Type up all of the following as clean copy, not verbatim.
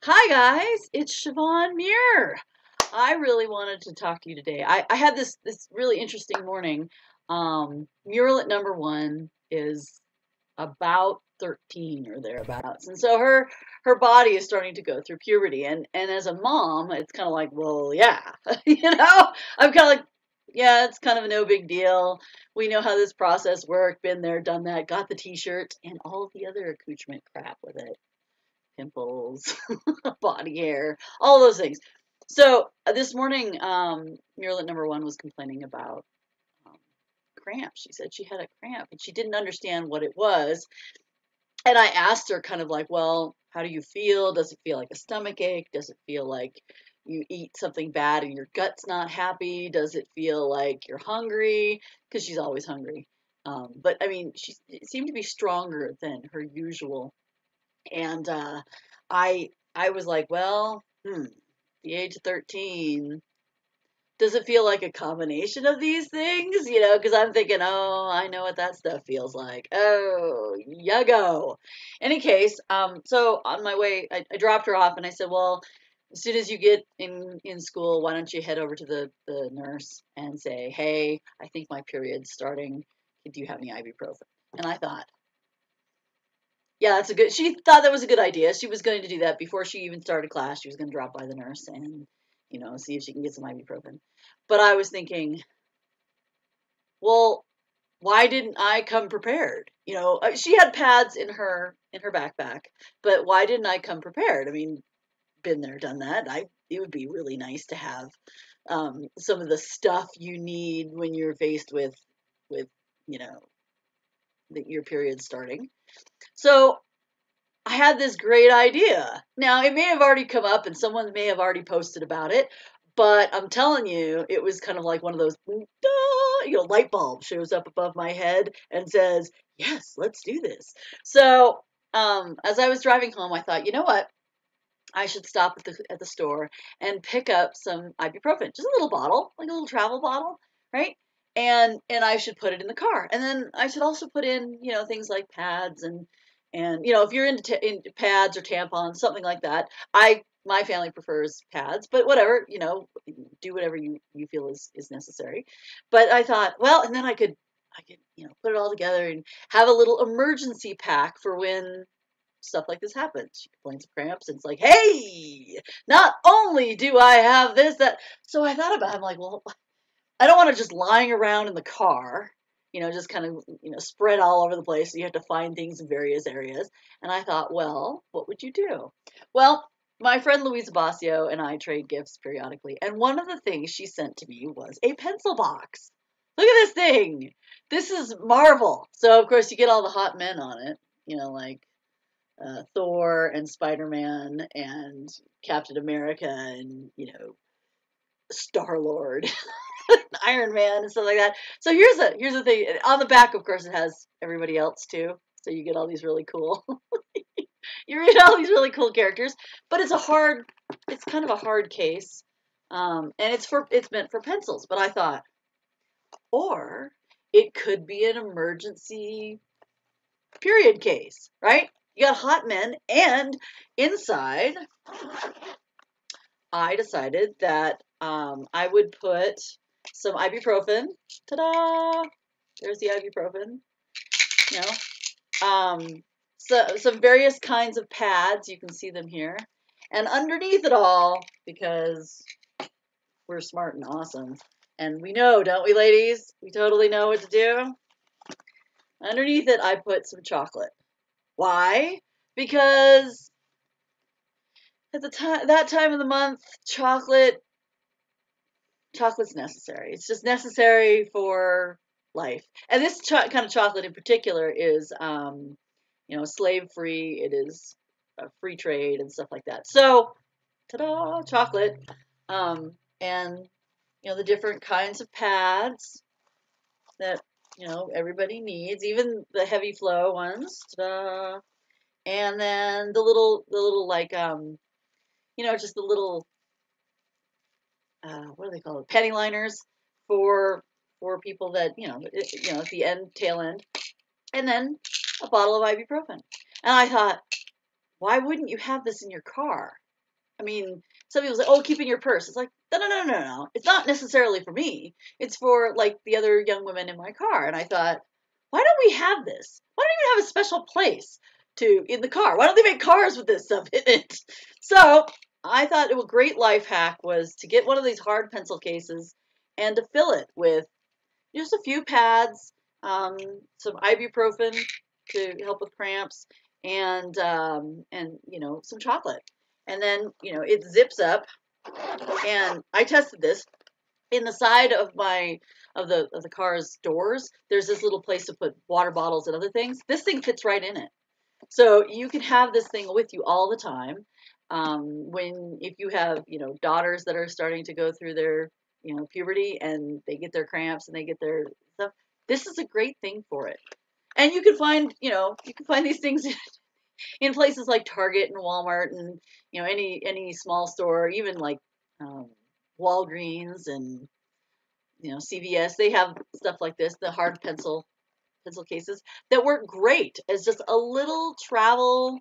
Hi guys, it's Siobhan Muir. I really wanted to talk to you today. I had this really interesting morning. Mural at number one is about 13 or thereabouts, and so her body is starting to go through puberty. And as a mom, it's kind of like, well, yeah, I'm kind of like, yeah, it's kind of a no big deal. We know how this process worked. Been there, done that. Got the T-shirt and all the other accoutrement crap with it. Pimples, body hair, all those things. So this morning, Muriel at number one was complaining about um, cramps. She said she had a cramp and she didn't understand what it was. And I asked her kind of like, well, how do you feel? Does it feel like a stomach ache? Does it feel like you eat something bad and your gut's not happy? Does it feel like you're hungry? Because she's always hungry. But I mean, she seemed to be stronger than her usual. And I was like, well, the age of 13, does it feel like a combination of these things? Because I'm thinking, oh, I know what that stuff feels like. Oh, ya go. Any case, so on my way, I dropped her off and I said, well, as soon as you get in school, why don't you head over to the nurse and say, hey, I think my period's starting. Do you have any ibuprofen? And I thought, yeah, she thought that was a good idea. She was going to do that before she even started class. She was going to drop by the nurse and, see if she can get some ibuprofen. But I was thinking, well, why didn't I come prepared? She had pads in her backpack, but why didn't I come prepared? I mean, been there, done that. It would be really nice to have some of the stuff you need when you're faced with you know your period starting. So I had this great idea. Now, it may have already come up and someone may have already posted about it, but I'm telling you, it was kind of like one of those, light bulb shows up above my head and says, yes, let's do this. So, as I was driving home, I thought, you know what? I should stop at the store and pick up some ibuprofen, just a little bottle, like a little travel bottle, right? And I should put it in the car, and then I should also put in, things like pads and if you're into pads or tampons, something like that. My family prefers pads, but whatever, do whatever you feel is necessary. But I thought, well, and then I could put it all together and have a little emergency pack for when stuff like this happens. She complains of cramps, and it's like, hey, not only do I have this, that. So I thought about it. I'm like, well, I don't want to just lying around in the car, just kind of, spread all over the place. So you have to find things in various areas. And I thought, well, what would you do? Well, my friend Louisa Basio and I trade gifts periodically. And one of the things she sent to me was a pencil box. Look at this thing. This is Marvel. So, of course, you get all the hot men on it, like Thor and Spider-Man and Captain America and, Star-Lord, Iron Man and stuff like that. So here's the thing. On the back, of course, it has everybody else too. So you get all these really cool, you read all these really cool characters, but it's kind of a hard case. And it's meant for pencils, but I thought, or it could be an emergency period case, right? You got hot men, and inside, I decided that I would put some ibuprofen. Ta-da! There's the ibuprofen. You know, so some various kinds of pads. You can see them here, and underneath it all, because we're smart and awesome, and we know, don't we, ladies? We totally know what to do. Underneath it, I put some chocolate. Why? Because at that time of the month, chocolate's necessary. It's just necessary for life. And this kind of chocolate in particular is, slave free. It is free trade and stuff like that. So, ta-da, chocolate, and the different kinds of pads that everybody needs, even the heavy flow ones. Ta-da. And then the little like just the little what do they call it? Penny liners for people that at the tail end, and then a bottle of ibuprofen. And I thought, why wouldn't you have this in your car? mean, some people say, "Oh, keep in your purse." It's like, no, no, no, no, no. It's not necessarily for me. It's for like the other young women in my car. And I thought, why don't we have this? Why don't we have a special place in the car? Why don't they make cars with this stuff in it? So I thought a great life hack was to get one of these hard pencil cases and to fill it with just a few pads, some ibuprofen to help with cramps, and some chocolate. And then it zips up. And I tested this in the side of the car's doors. There's this little place to put water bottles and other things. This thing fits right in it, so you can have this thing with you all the time. If you have daughters that are starting to go through their puberty and they get their cramps and they get their stuff, this is a great thing for it. And you can find these things in places like Target and Walmart and any small store, even like Walgreens and CVS. They have stuff like this, the hard pencil cases that work great as just a little travel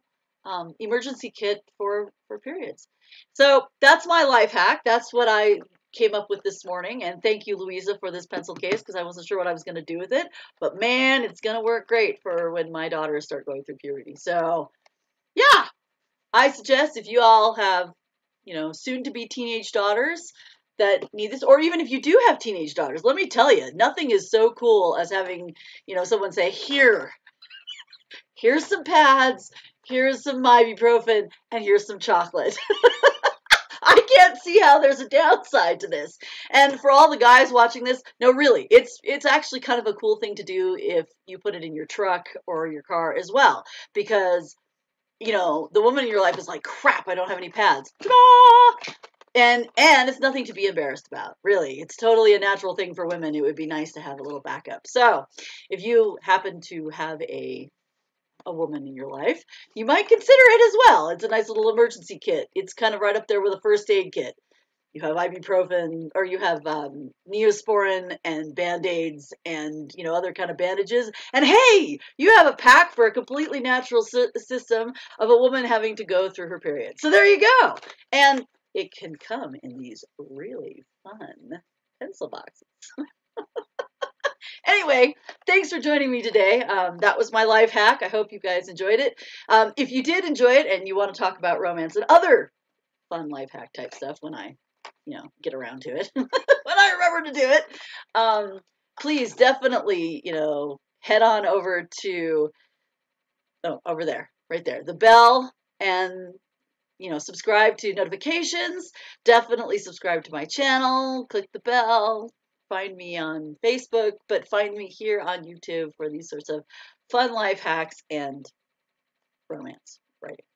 emergency kit for periods. So that's my life hack. That's what I came up with this morning. And thank you, Louisa, for this pencil case, because I wasn't sure what I was going to do with it. But man, it's going to work great for when my daughters start going through puberty. So yeah, I suggest if you all have soon to be teenage daughters that need this, or even if you do have teenage daughters, let me tell you, nothing is so cool as having someone say, here's some pads, here's some ibuprofen, and here's some chocolate. I can't see how there's a downside to this. And for all the guys watching this, no, really, it's actually kind of a cool thing to do if you put it in your truck or your car as well, because the woman in your life is like, crap, I don't have any pads. Ta-da! And it's nothing to be embarrassed about, really. It's totally a natural thing for women. It would be nice to have a little backup. So if you happen to have a woman in your life, you might consider it as well. It's a nice little emergency kit. It's kind of right up there with a first aid kit. You have ibuprofen, or you have Neosporin and Band-Aids and other kind of bandages. And hey, you have a pack for a completely natural system of a woman having to go through her period. So there you go. And it can come in these really fun pencil boxes. Anyway, thanks for joining me today. That was my life hack. I hope you guys enjoyed it. If you did enjoy it and you want to talk about romance and other fun life hack type stuff when I get around to it, when I remember to do it, please definitely, head on over to, over there, right there, the bell, and, subscribe to notifications. Definitely subscribe to my channel, click the bell, find me on Facebook, but find me here on YouTube for these sorts of fun life hacks and romance writing.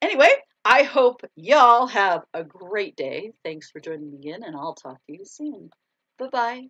Anyway, I hope y'all have a great day. Thanks for joining me again, and I'll talk to you soon. Bye-bye.